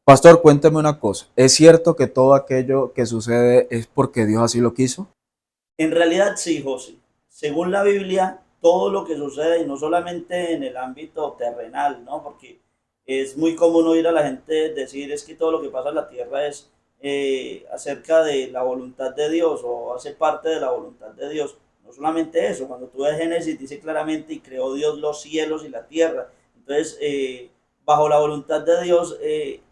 Pastor, cuéntame una cosa. ¿Es cierto que todo aquello que sucede es porque Dios así lo quiso? En realidad sí, José. Según la Biblia, todo lo que sucede, y no solamente en el ámbito terrenal, ¿no? Porque es muy común oír a la gente decir es que todo lo que pasa en la tierra es acerca de la voluntad de Dios o hace parte de la voluntad de Dios. No solamente eso, cuando tú ves Génesis dice claramente y creó Dios los cielos y la tierra. Entonces, bajo la voluntad de Dios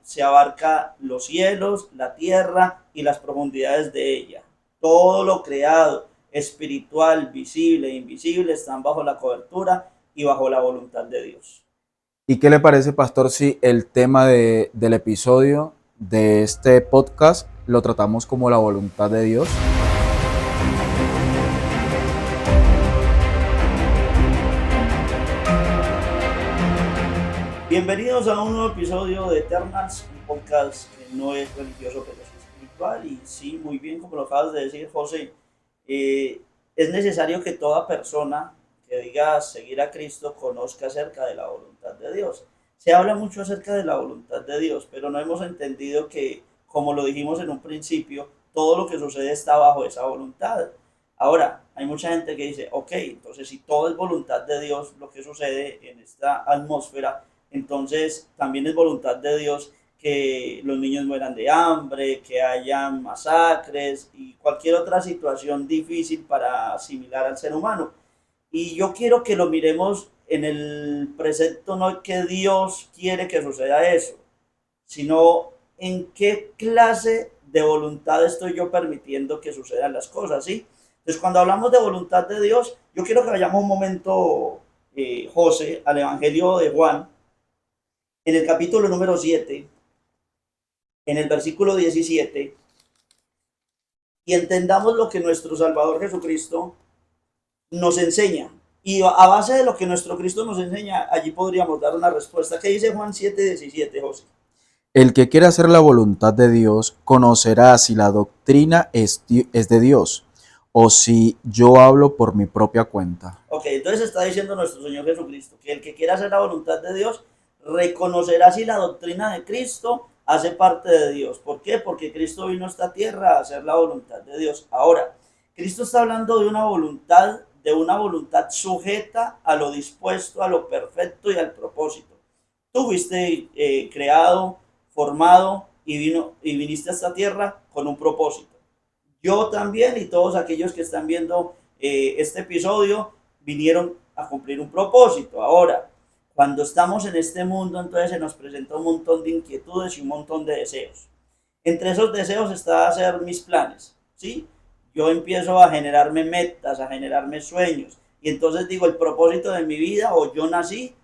se abarca los cielos, la tierra y las profundidades de ella. Todo lo creado, espiritual, visible e invisible, están bajo la cobertura y bajo la voluntad de Dios. ¿Y qué le parece, pastor, si el tema del episodio de este podcast lo tratamos como la voluntad de Dios? Bienvenidos a un nuevo episodio de Eternals, un podcast que no es religioso, pero es espiritual. Y sí, muy bien, como lo acabas de decir, José, es necesario que toda persona que diga seguir a Cristo conozca acerca de la voluntad de Dios. Se habla mucho acerca de la voluntad de Dios, pero no hemos entendido que, como lo dijimos en un principio, todo lo que sucede está bajo esa voluntad. Ahora, hay mucha gente que dice, ok, entonces si todo es voluntad de Dios, lo que sucede en esta atmósfera, entonces también es voluntad de Dios que los niños mueran de hambre, que haya masacres y cualquier otra situación difícil para asimilar al ser humano. Y yo quiero que lo miremos en el precepto, no que Dios quiere que suceda eso, sino en qué clase de voluntad estoy yo permitiendo que sucedan las cosas, ¿sí? Entonces, cuando hablamos de voluntad de Dios, yo quiero que vayamos un momento, José, al Evangelio de Juan, en el capítulo número 7, en el versículo 17, y entendamos lo que nuestro Salvador Jesucristo nos enseña. Y a base de lo que nuestro Cristo nos enseña, allí podríamos dar una respuesta. ¿Qué dice Juan 7:17, José? El que quiera hacer la voluntad de Dios conocerá si la doctrina es de Dios o si yo hablo por mi propia cuenta. Ok, entonces está diciendo nuestro Señor Jesucristo que el que quiera hacer la voluntad de Dios reconocerá si la doctrina de Cristo hace parte de Dios. ¿Por qué? Porque Cristo vino a esta tierra a hacer la voluntad de Dios. Ahora, Cristo está hablando de una voluntad sujeta a lo dispuesto, a lo perfecto y al propósito. Tú fuiste creado, formado y viniste a esta tierra con un propósito. Yo también y todos aquellos que están viendo este episodio vinieron a cumplir un propósito. Ahora, cuando estamos en este mundo, entonces se nos presenta un montón de inquietudes y un montón de deseos. Entre esos deseos está hacer mis planes, ¿sí? Yo empiezo a generarme metas, a generarme sueños. Y entonces digo, el propósito de mi vida, o yo nací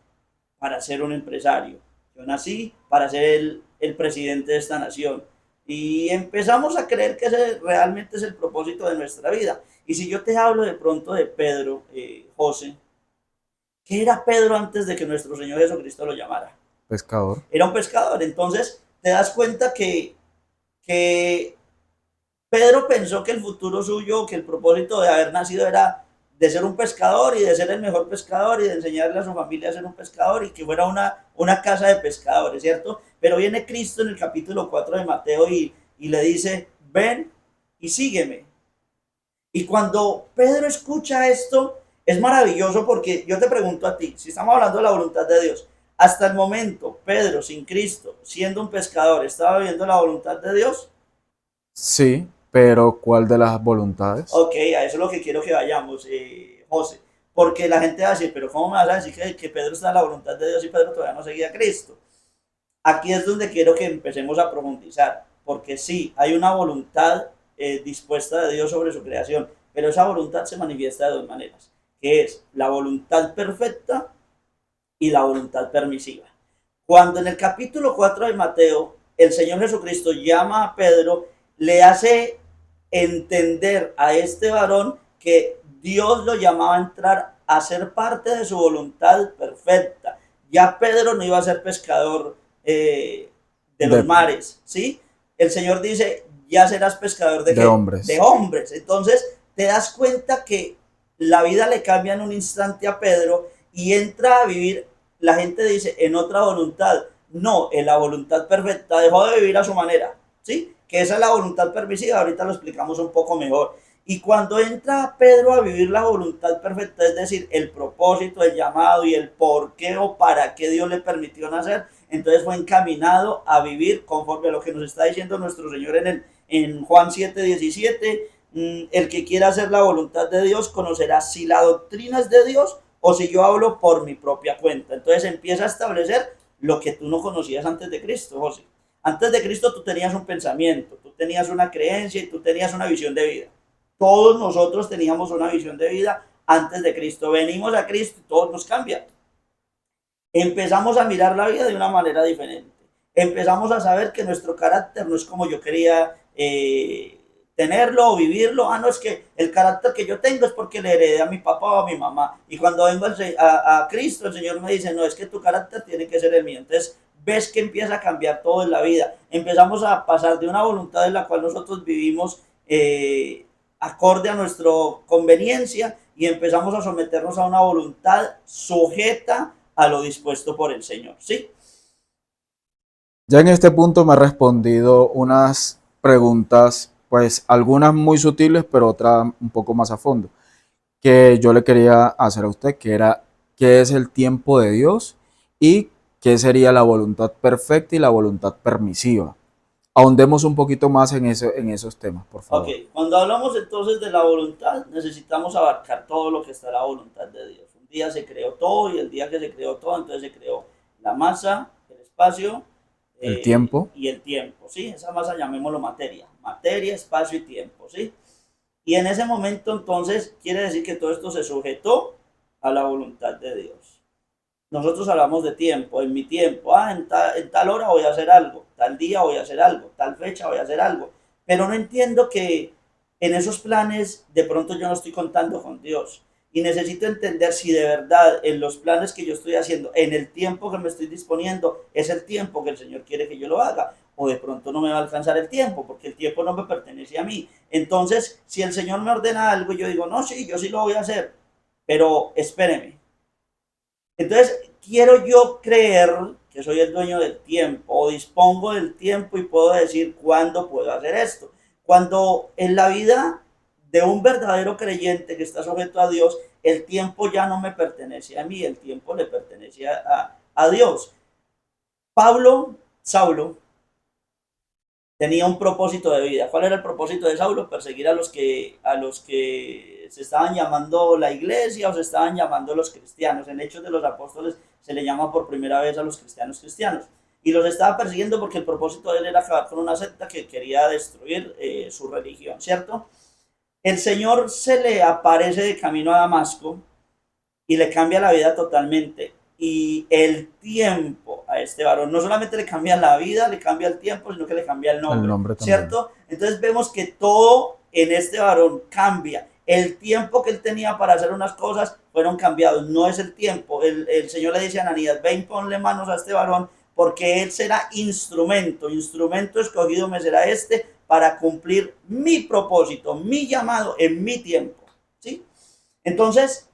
para ser un empresario. Yo nací para ser el presidente de esta nación. Y empezamos a creer que ese realmente es el propósito de nuestra vida. Y si yo te hablo de pronto de Pedro, José, ¿qué era Pedro antes de que nuestro Señor Jesucristo lo llamara? Pescador. Era un pescador. Entonces te das cuenta que Pedro pensó que el futuro suyo, que el propósito de haber nacido era de ser un pescador y de ser el mejor pescador y de enseñarle a su familia a ser un pescador y que fuera una casa de pescadores, ¿cierto? Pero viene Cristo en el capítulo 4 de Mateo y le dice, ven y sígueme. Y cuando Pedro escucha esto, es maravilloso porque yo te pregunto a ti, si estamos hablando de la voluntad de Dios, hasta el momento, Pedro, sin Cristo, siendo un pescador, ¿estaba viviendo la voluntad de Dios? Sí, pero ¿cuál de las voluntades? Ok, a eso es lo que quiero que vayamos, José. Porque la gente va a decir, pero ¿cómo me vas a decir que Pedro está en la voluntad de Dios y Pedro todavía no seguía a Cristo? Aquí es donde quiero que empecemos a profundizar. Porque sí, hay una voluntad dispuesta de Dios sobre su creación, pero esa voluntad se manifiesta de dos maneras, que es la voluntad perfecta y la voluntad permisiva. Cuando en el capítulo 4 de Mateo el Señor Jesucristo llama a Pedro, le hace entender a este varón que Dios lo llamaba a entrar a ser parte de su voluntad perfecta. Ya Pedro no iba a ser pescador de los De, mares, ¿sí? El Señor dice, ya serás pescador de de qué? De hombres. hombres. Entonces, te das cuenta que la vida le cambia en un instante a Pedro y entra a vivir, la gente dice, en otra voluntad. no, en la voluntad perfecta dejó de vivir a su manera, ¿sí? Que esa es la voluntad permisiva, ahorita lo explicamos un poco mejor. Y cuando entra Pedro a vivir la voluntad perfecta, es decir, el propósito, el llamado y el por qué o para qué Dios le permitió nacer, entonces fue encaminado a vivir conforme a lo que nos está diciendo nuestro Señor en Juan 7:17. El que quiera hacer la voluntad de Dios conocerá si la doctrina es de Dios o si yo hablo por mi propia cuenta. Entonces empieza a establecer lo que tú no conocías antes de Cristo, José. Antes de Cristo tú tenías un pensamiento, tú tenías una creencia y tú tenías una visión de vida. Todos nosotros teníamos una visión de vida antes de Cristo. Venimos a Cristo y todo nos cambia. Empezamos a mirar la vida de una manera diferente. Empezamos a saber que nuestro carácter no es como yo quería tenerlo o vivirlo. No, es que el carácter que yo tengo es porque le heredé a mi papá o a mi mamá. Y cuando vengo a Cristo, el Señor me dice, no, es que tu carácter tiene que ser el mío. Entonces, ves que empieza a cambiar todo en la vida. Empezamos a pasar de una voluntad en la cual nosotros vivimos acorde a nuestra conveniencia y empezamos a someternos a una voluntad sujeta a lo dispuesto por el Señor, ¿sí? Ya en este punto me ha respondido unas preguntas, pues algunas muy sutiles, pero otras un poco más a fondo, que yo le quería hacer a usted, que era, ¿qué es el tiempo de Dios? Y qué sería la voluntad perfecta y la voluntad permisiva. Ahondemos un poquito más en esos temas, por Ok, favor. cuando hablamos entonces de la voluntad, necesitamos abarcar todo lo que está en la voluntad de Dios. Un día se creó todo y el día que se creó todo, entonces se creó la masa, el espacio El tiempo, y el tiempo, ¿sí? Esa masa llamémoslo materia. Materia, espacio y tiempo, ¿sí? Y en ese momento entonces quiere decir que todo esto se sujetó a la voluntad de Dios. Nosotros hablamos de tiempo, en mi tiempo, en tal hora voy a hacer algo, tal día voy a hacer algo, tal fecha voy a hacer algo, pero no entiendo que en esos planes de pronto yo no estoy contando con Dios y necesito entender si de verdad en los planes que yo estoy haciendo, en el tiempo que me estoy disponiendo, es el tiempo que el Señor quiere que yo lo haga, o de pronto no me va a alcanzar el tiempo, porque el tiempo no me pertenece a mí. Entonces, si el Señor me ordena algo, yo digo, no, sí, yo sí lo voy a hacer, pero espéreme. Entonces, quiero yo creer que soy el dueño del tiempo o dispongo del tiempo y puedo decir cuándo puedo hacer esto. Cuando en la vida de un verdadero creyente que está sujeto a Dios, el tiempo ya no me pertenece a mí, el tiempo le pertenece a Dios. Saulo, tenía un propósito de vida. ¿Cuál era el propósito de Saulo? Perseguir a los que se estaban llamando la iglesia o se estaban llamando los cristianos. En Hechos de los Apóstoles se le llama por primera vez a los cristianos cristianos. Y los estaba persiguiendo porque el propósito de él era acabar con una secta que quería destruir su religión, ¿cierto? El Señor se le aparece de camino a Damasco y le cambia la vida totalmente. Y el tiempo a este varón no solamente le cambia la vida, le cambia el tiempo, sino que le cambia el el nombre, nombre también. ¿cierto? Entonces vemos que todo en este varón cambia. El tiempo que él tenía para hacer unas cosas fueron cambiados. No es el tiempo. El Señor le dice a Ananías, ven, ponle manos a este varón, porque él será instrumento escogido me será este para cumplir mi propósito, mi llamado en mi tiempo, ¿sí? Entonces,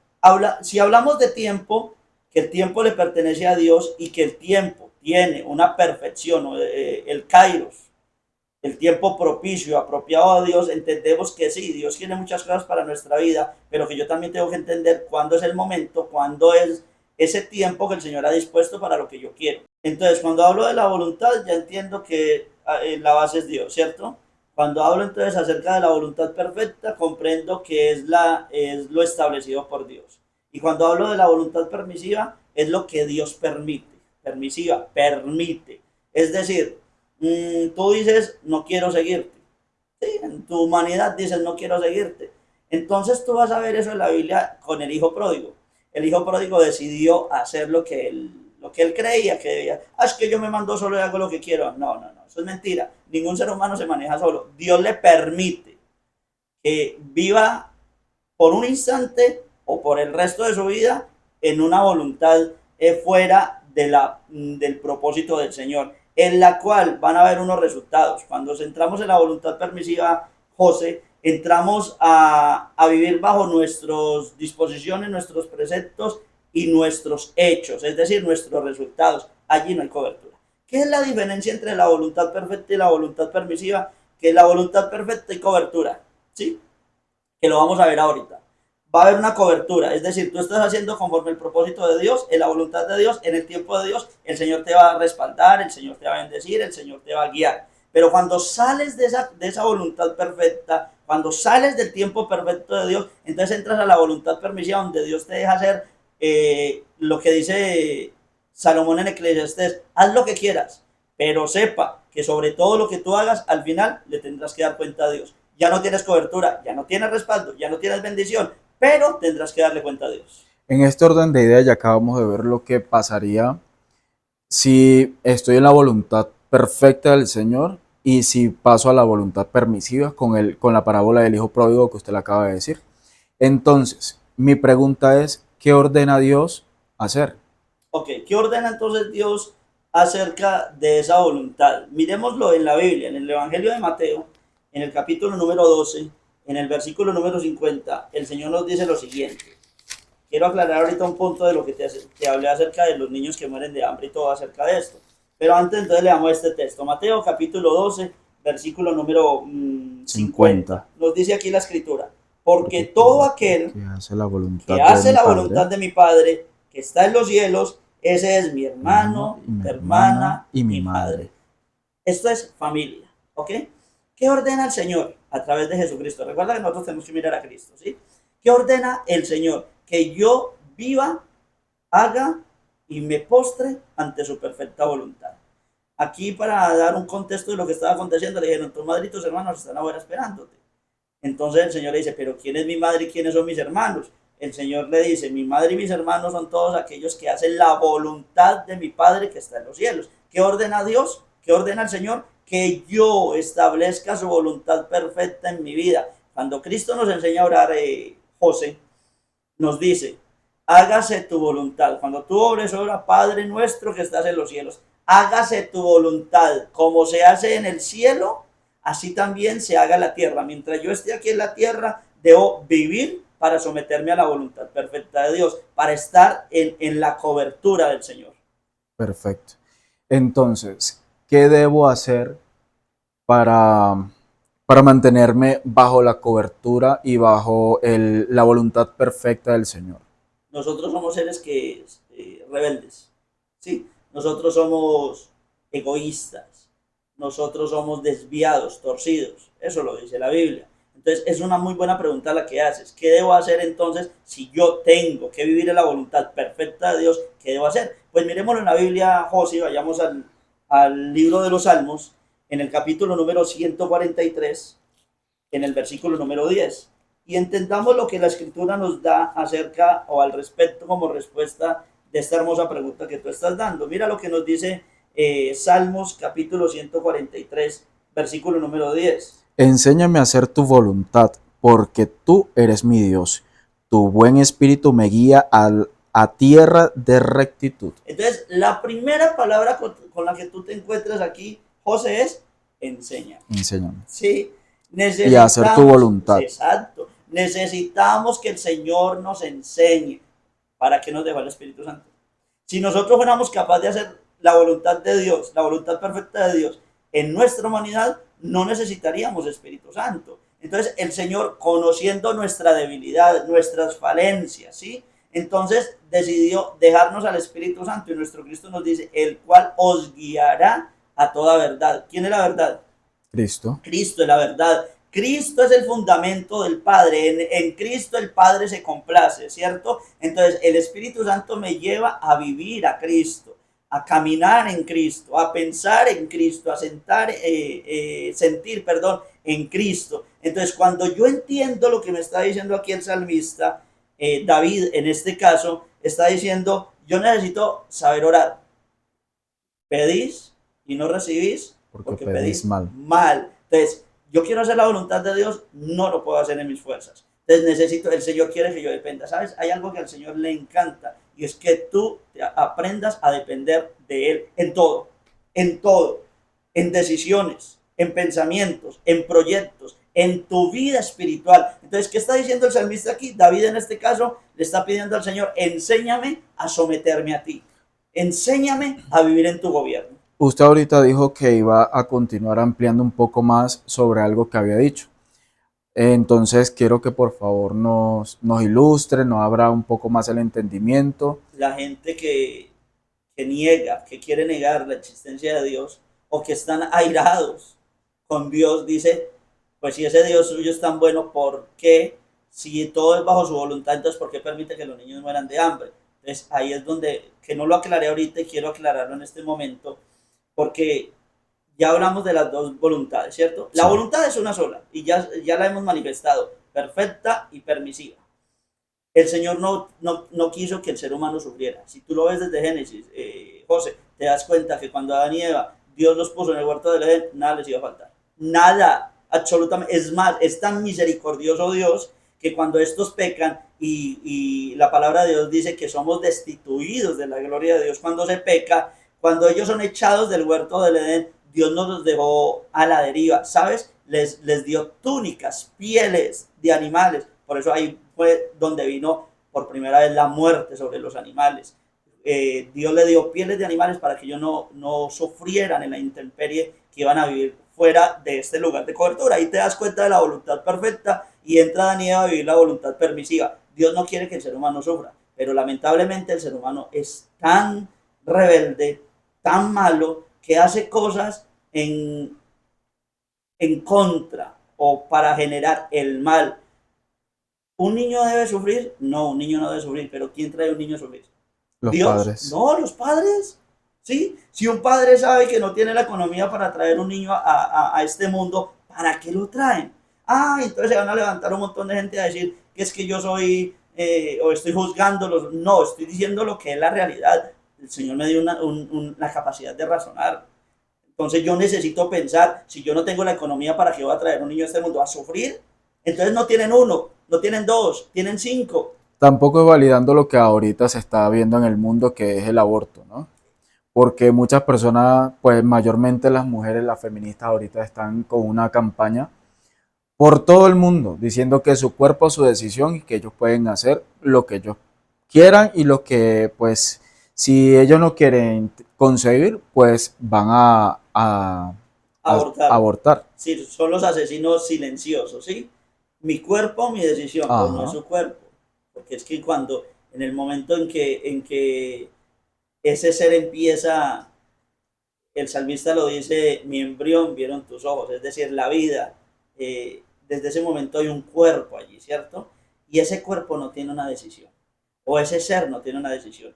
si hablamos de tiempo, que el tiempo le pertenece a Dios y que el tiempo tiene una perfección, el kairos, el tiempo propicio, apropiado a Dios, entendemos que sí, Dios tiene muchas cosas para nuestra vida, pero que yo también tengo que entender cuándo es el momento, cuándo es ese tiempo que el Señor ha dispuesto para lo que yo quiero. Entonces, cuando hablo de la voluntad, ya entiendo que la base es Dios, ¿cierto? Cuando hablo entonces acerca de la voluntad perfecta, comprendo que es lo establecido por Dios. Y cuando hablo de la voluntad permisiva, es lo que Dios permite. Permisiva, permite. Es decir, tú dices, no quiero seguirte. Sí, en tu humanidad dices, no quiero seguirte. Entonces tú vas a ver eso en la Biblia con el hijo pródigo. El hijo pródigo decidió hacer lo que él creía que debía. Es que yo me mando solo y hago lo que quiero. No, no, no, eso es mentira. Ningún ser humano se maneja solo. Dios le permite que viva por un instante o por el resto de su vida en una voluntad fuera del propósito del Señor, en la cual van a haber unos resultados. Cuando entramos en la voluntad permisiva, José, entramos a vivir bajo nuestras disposiciones, nuestros preceptos y nuestros hechos, es decir, nuestros resultados. Allí no hay cobertura. ¿Qué es la diferencia entre la voluntad perfecta y la voluntad permisiva? Que la voluntad perfecta hay cobertura, ¿sí? Que lo vamos a ver ahorita. Va a haber una cobertura, es decir, tú estás haciendo conforme el propósito de Dios, en la voluntad de Dios, en el tiempo de Dios, el Señor te va a respaldar, el Señor te va a bendecir, el Señor te va a guiar. Pero cuando sales de esa voluntad perfecta, cuando sales del tiempo perfecto de Dios, entonces entras a la voluntad permisiva donde Dios te deja hacer lo que dice Salomón en Eclesiastés, haz lo que quieras, pero sepa que sobre todo lo que tú hagas, al final le tendrás que dar cuenta a Dios. Ya no tienes cobertura, ya no tienes respaldo, ya no tienes bendición, pero tendrás que darle cuenta a Dios. En este orden de ideas ya acabamos de ver lo que pasaría si estoy en la voluntad perfecta del Señor y si paso a la voluntad permisiva con la parábola del hijo pródigo que usted le acaba de decir. Entonces, mi pregunta es, ¿qué ordena Dios hacer? Ok, ¿qué ordena entonces Dios acerca de esa voluntad? Miremoslo en la Biblia, en el Evangelio de Mateo, en el capítulo número 12, en el versículo número 50, el Señor nos dice lo siguiente. Quiero aclarar ahorita un punto de lo que te hablé acerca de los niños que mueren de hambre y todo acerca de esto. Pero antes entonces le damos este texto. Mateo capítulo 12, versículo número 50. Nos dice aquí la escritura. Porque todo aquel que hace la voluntad, que hace la voluntad de mi Padre, que está en los cielos, ese es mi hermano, mi hermana y mi madre. Esto es familia, ¿ok? ¿Qué ordena el Señor a través de Jesucristo? Recuerda que nosotros tenemos que mirar a Cristo, ¿sí? ¿Qué ordena el Señor? Que yo viva, haga y me postre ante su perfecta voluntad. Aquí, para dar un contexto de lo que estaba aconteciendo, le dijeron, tu madre y tus hermanos están ahora esperándote. Entonces el Señor le dice, pero ¿quién es mi madre y quiénes son mis hermanos? El Señor le dice, mi madre y mis hermanos son todos aquellos que hacen la voluntad de mi Padre que está en los cielos. ¿Qué ordena Dios? ¿Qué ordena el Señor? Que yo establezca su voluntad perfecta en mi vida. Cuando Cristo nos enseña a orar, José nos dice, hágase tu voluntad. Cuando tú ores, ora, Padre nuestro que estás en los cielos, hágase tu voluntad, como se hace en el cielo, así también se haga en la tierra. Mientras yo esté aquí en la tierra, debo vivir para someterme a la voluntad perfecta de Dios, para estar en la cobertura del Señor. Perfecto. Entonces, ¿qué debo hacer para, para mantenerme bajo la cobertura y bajo la voluntad perfecta del Señor? Nosotros somos seres que rebeldes, ¿sí? Nosotros somos egoístas, nosotros somos desviados, torcidos, eso lo dice la Biblia. Entonces es una muy buena pregunta la que haces. ¿Qué debo hacer entonces si yo tengo que vivir en la voluntad perfecta de Dios? ¿Qué debo hacer? Pues miremoslo en la Biblia, José, vayamos al libro de los Salmos, en el capítulo número 143, en el versículo número 10, y entendamos lo que la escritura nos da acerca o al respecto como respuesta de esta hermosa pregunta que tú estás dando. Mira lo que nos dice Salmos capítulo 143, versículo número 10. Enséñame a hacer tu voluntad, porque tú eres mi Dios. Tu buen espíritu me guía a tierra de rectitud. Entonces, la primera palabra con la que tú te encuentras aquí, José, es enseña. Enséñame. Sí, Y a hacer tu voluntad. Exacto. Necesitamos que el Señor nos enseñe para que nos dé el Espíritu Santo. Si nosotros fuéramos capaces de hacer la voluntad de Dios, la voluntad perfecta de Dios en nuestra humanidad, no necesitaríamos Espíritu Santo. Entonces el Señor, conociendo nuestra debilidad, nuestras falencias, ¿sí? Entonces decidió dejarnos al Espíritu Santo y nuestro Cristo nos dice, el cual os guiará a toda verdad. ¿Quién es la verdad? Cristo. Cristo es la verdad. Cristo es el fundamento del Padre. En Cristo el Padre se complace, ¿cierto? Entonces el Espíritu Santo me lleva a vivir a Cristo, a caminar en Cristo, a pensar en Cristo, a sentir, en Cristo. Entonces cuando yo entiendo lo que me está diciendo aquí el salmista, David en este caso, está diciendo, yo necesito saber orar. Pedís y no recibís porque pedís mal. Entonces, yo quiero hacer la voluntad de Dios, no lo puedo hacer en mis fuerzas. Entonces el Señor quiere que yo dependa. ¿Sabes? Hay algo que al Señor le encanta y es que tú aprendas a depender de Él en todo, en decisiones, en pensamientos, en proyectos, en tu vida espiritual. Entonces, ¿qué está diciendo el salmista aquí? David en este caso le está pidiendo al Señor, enséñame a someterme a ti. Enséñame a vivir en tu gobierno. Usted ahorita dijo que iba a continuar ampliando un poco más sobre algo que había dicho. Entonces quiero que por favor nos ilustre, nos abra un poco más el entendimiento. La gente que niega, que quiere negar la existencia de Dios o que están airados con Dios, dice, pues si ese Dios suyo es tan bueno, ¿por qué? Si todo es bajo su voluntad, entonces ¿por qué permite que los niños mueran de hambre? Entonces ahí es donde, que no lo aclaré ahorita y quiero aclararlo en este momento, porque ya hablamos de las dos voluntades, ¿cierto? La Sí, voluntad es una sola y ya la hemos manifestado, perfecta y permisiva. El Señor no quiso que el ser humano sufriera. Si tú lo ves desde Génesis, José, te das cuenta que cuando Adán y Eva, Dios los puso en el huerto del Edén, nada les iba a faltar. Nada, absolutamente. Es más, es tan misericordioso Dios que cuando estos pecan y la palabra de Dios dice que somos destituidos de la gloria de Dios cuando se peca, cuando ellos son echados del huerto del Edén, Dios no los dejó a la deriva, ¿sabes? Les dio túnicas, pieles de animales. Por eso ahí fue donde vino por primera vez la muerte sobre los animales. Dios le dio pieles de animales para que ellos no sufrieran en la intemperie que iban a vivir fuera de este lugar de cobertura. Ahí te das cuenta de la voluntad perfecta y entra Daniel a vivir la voluntad permisiva. Dios no quiere que el ser humano sufra, pero lamentablemente el ser humano es tan rebelde, tan malo, que hace cosas en contra o para generar el mal. ¿Un niño debe sufrir? No, un niño no debe sufrir, pero ¿quién trae a un niño a sufrir? los ¿Dios? padres. No, los padres. ¿Sí? Si un padre sabe que no tiene la economía para traer un niño a este mundo, ¿para qué lo traen? Ah, entonces se van a levantar un montón de gente a decir que es que yo soy o estoy juzgándolos. No, estoy diciendo lo que es la realidad. El Señor me dio la capacidad de razonar. Entonces yo necesito pensar, si yo no tengo la economía, ¿para qué voy a traer un niño a este mundo a sufrir? Entonces no tienen uno, no tienen dos, tienen cinco. Tampoco es validando lo que ahorita se está viendo en el mundo, que es el aborto, ¿no? Porque muchas personas, pues mayormente las mujeres, las feministas ahorita están con una campaña por todo el mundo, diciendo que su cuerpo es su decisión y que ellos pueden hacer lo que ellos quieran y lo que, pues, si ellos no quieren concebir, pues van a Abortar. abortar. Sí, son los asesinos silenciosos, ¿sí? Mi cuerpo, mi decisión, pues no es Ajá. su cuerpo. Porque es que cuando, en el momento en que ese ser empieza, el salmista lo dice, mi embrión vieron tus ojos, es decir, la vida, desde ese momento hay un cuerpo allí, ¿cierto? Y ese cuerpo no tiene una decisión, o ese ser no tiene una decisión.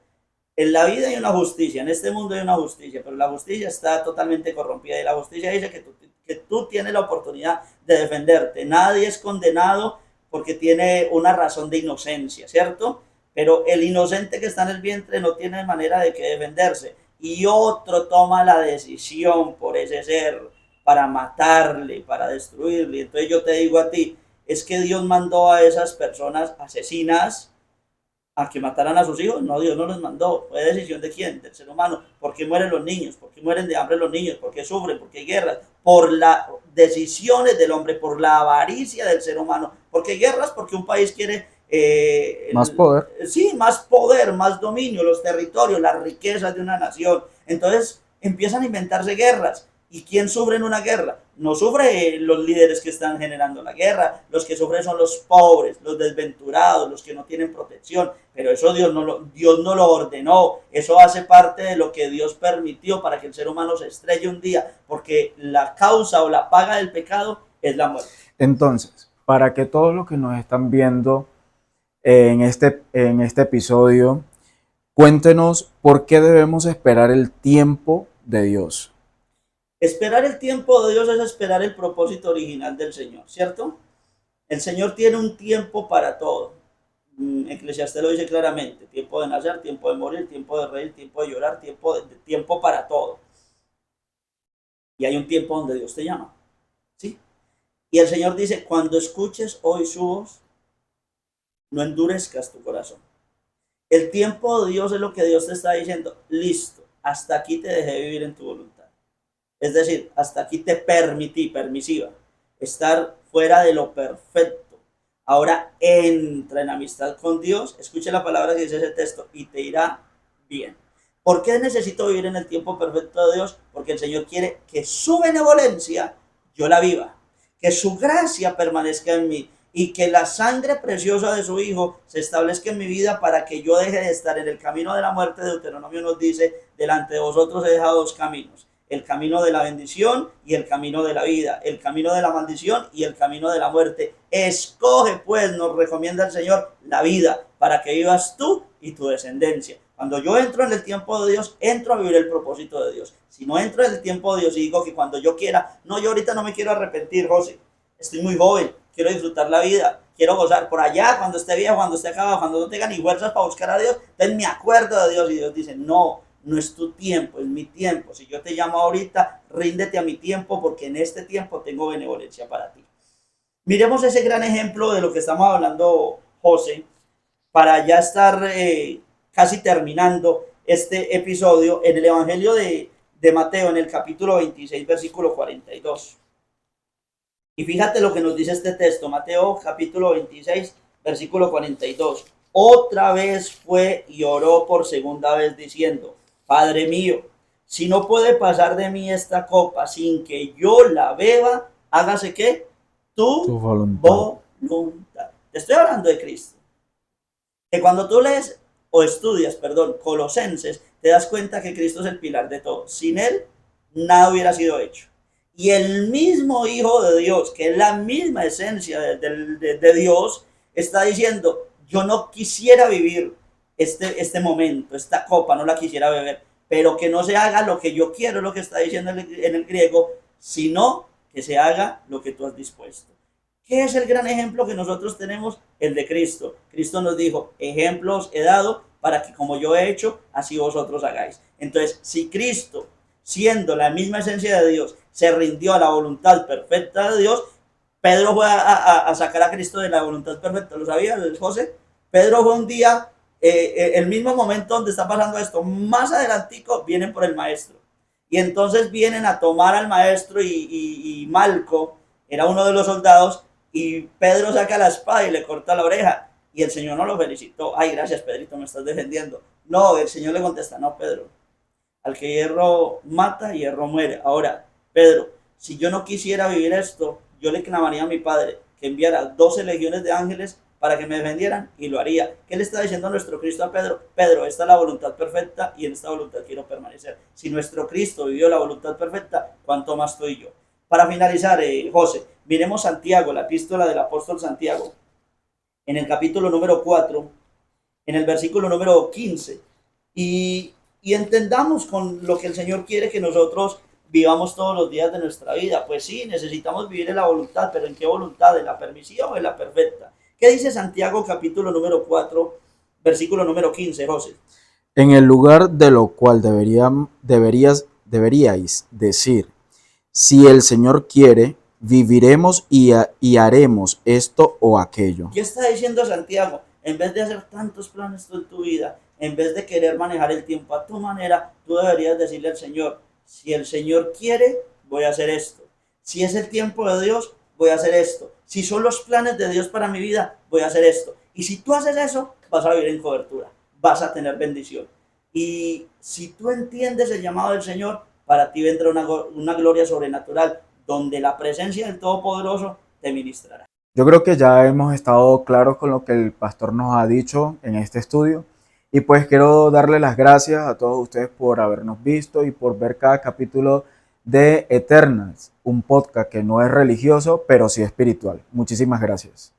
En la vida hay una justicia, en este mundo hay una justicia, pero la justicia está totalmente corrompida y la justicia dice que tú tienes la oportunidad de defenderte. Nadie es condenado porque tiene una razón de inocencia, ¿cierto? Pero el inocente que está en el vientre no tiene manera de que defenderse y otro toma la decisión por ese ser para matarle, para destruirle. Entonces yo te digo a ti, es que Dios mandó a esas personas asesinas a que mataran a sus hijos. No, Dios no los mandó. ¿Fue decisión de quién? Del ser humano. ¿Por qué mueren los niños? ¿Por qué mueren de hambre los niños? ¿Por qué sufren? ¿Por qué hay guerras? Por las decisiones del hombre, por la avaricia del ser humano. ¿Por qué guerras? Porque un país quiere Más poder. sí, más poder, más dominio, los territorios, las riquezas de una nación. Entonces empiezan a inventarse guerras. ¿Y quién sufre en una guerra? No sufre los líderes que están generando la guerra, los que sufren son los pobres, los desventurados, los que no tienen protección, pero eso Dios no lo ordenó, eso hace parte de lo que Dios permitió para que el ser humano se estrelle un día, porque la causa o la paga del pecado es la muerte. Entonces, para que todos los que nos están viendo en este episodio, cuéntenos por qué debemos esperar el tiempo de Dios. Esperar el tiempo de Dios es esperar el propósito original del Señor, ¿cierto? El Señor tiene un tiempo para todo. Eclesiastés lo dice claramente, tiempo de nacer, tiempo de morir, tiempo de reír, tiempo de llorar, tiempo para todo. Y hay un tiempo donde Dios te llama, ¿sí? Y el Señor dice, cuando escuches hoy su voz, no endurezcas tu corazón. El tiempo de Dios es lo que Dios te está diciendo, listo, hasta aquí te dejé vivir en tu voluntad. Es decir, hasta aquí te permití, permisiva, estar fuera de lo perfecto. Ahora entra en amistad con Dios, escuche la palabra que dice ese texto, y te irá bien. ¿Por qué necesito vivir en el tiempo perfecto de Dios? Porque el Señor quiere que su benevolencia yo la viva, que su gracia permanezca en mí y que la sangre preciosa de su Hijo se establezca en mi vida para que yo deje de estar en el camino de la muerte. Deuteronomio nos dice, delante de vosotros he dejado dos caminos, el camino de la bendición y el camino de la vida, el camino de la maldición y el camino de la muerte. Escoge pues, nos recomienda el Señor, la vida para que vivas tú y tu descendencia. Cuando yo entro en el tiempo de Dios, entro a vivir el propósito de Dios. Si no entro en el tiempo de Dios y digo que cuando yo quiera, no, yo ahorita no me quiero arrepentir, José, estoy muy joven, quiero disfrutar la vida, quiero gozar por allá, cuando esté viejo, cuando esté acabado, cuando no tenga ni fuerzas para buscar a Dios, entonces me acuerdo de Dios y Dios dice, no, no es tu tiempo, es mi tiempo. Si yo te llamo ahorita, ríndete a mi tiempo porque en este tiempo tengo benevolencia para ti. Miremos ese gran ejemplo de lo que estamos hablando, José, para ya estar casi terminando este episodio en el Evangelio de Mateo, en el capítulo 26, versículo 42. Y fíjate lo que nos dice este texto, Mateo capítulo 26, versículo 42. Otra vez fue y oró por segunda vez diciendo, Padre mío, si no puede pasar de mí esta copa sin que yo la beba, hágase ¿qué? Tu Tu voluntad. voluntad. Te estoy hablando de Cristo. Que cuando tú lees o estudias, perdón, Colosenses, te das cuenta que Cristo es el pilar de todo. Sin Él, nada hubiera sido hecho. Y el mismo Hijo de Dios, que es la misma esencia de Dios, está diciendo, yo no quisiera vivir este momento, esta copa, no la quisiera beber, pero que no se haga lo que yo quiero, lo que está diciendo en el griego, sino que se haga lo que tú has dispuesto. ¿Qué es el gran ejemplo que nosotros tenemos? El de Cristo. Cristo nos dijo, ejemplos he dado para que como yo he hecho, así vosotros hagáis. Entonces, si Cristo, siendo la misma esencia de Dios, se rindió a la voluntad perfecta de Dios, Pedro fue a sacar a Cristo de la voluntad perfecta. ¿Lo sabía, José? Pedro fue un día, el mismo momento donde está pasando esto, más adelantico, vienen por el maestro. Y entonces vienen a tomar al maestro y Malco era uno de los soldados y Pedro saca la espada y le corta la oreja. Y el Señor no lo felicitó. Ay, gracias, Pedrito, me estás defendiendo. No, el Señor le contesta, no, Pedro. Al que hierro mata, hierro muere. Ahora, Pedro, si yo no quisiera vivir esto, yo le clamaría a mi Padre que enviara 12 legiones de ángeles para que me defendieran y lo haría. ¿Qué le está diciendo nuestro Cristo a Pedro? Pedro, esta es la voluntad perfecta y en esta voluntad quiero permanecer. Si nuestro Cristo vivió la voluntad perfecta, ¿cuánto más tú y yo? Para finalizar, José, miremos Santiago, la epístola del apóstol Santiago, en el capítulo número 4, en el versículo número 15, y entendamos con lo que el Señor quiere que nosotros vivamos todos los días de nuestra vida. Pues sí, necesitamos vivir en la voluntad, pero ¿en qué voluntad? ¿En la permisiva o en la perfecta? ¿Qué dice Santiago capítulo número 4, versículo número 15, José? En el lugar de lo cual deberíais decir, si el Señor quiere, viviremos y haremos esto o aquello. ¿Qué está diciendo Santiago? En vez de hacer tantos planes tú en tu vida, en vez de querer manejar el tiempo a tu manera, tú deberías decirle al Señor, si el Señor quiere, voy a hacer esto. Si es el tiempo de Dios, voy a hacer esto. Si son los planes de Dios para mi vida, voy a hacer esto. Y si tú haces eso, vas a vivir en cobertura, vas a tener bendición. Y si tú entiendes el llamado del Señor, para ti vendrá una gloria sobrenatural, donde la presencia del Todopoderoso te ministrará. Yo creo que ya hemos estado claros con lo que el pastor nos ha dicho en este estudio y pues quiero darle las gracias a todos ustedes por habernos visto y por ver cada capítulo de Eternals, un podcast que no es religioso, pero sí espiritual. Muchísimas gracias.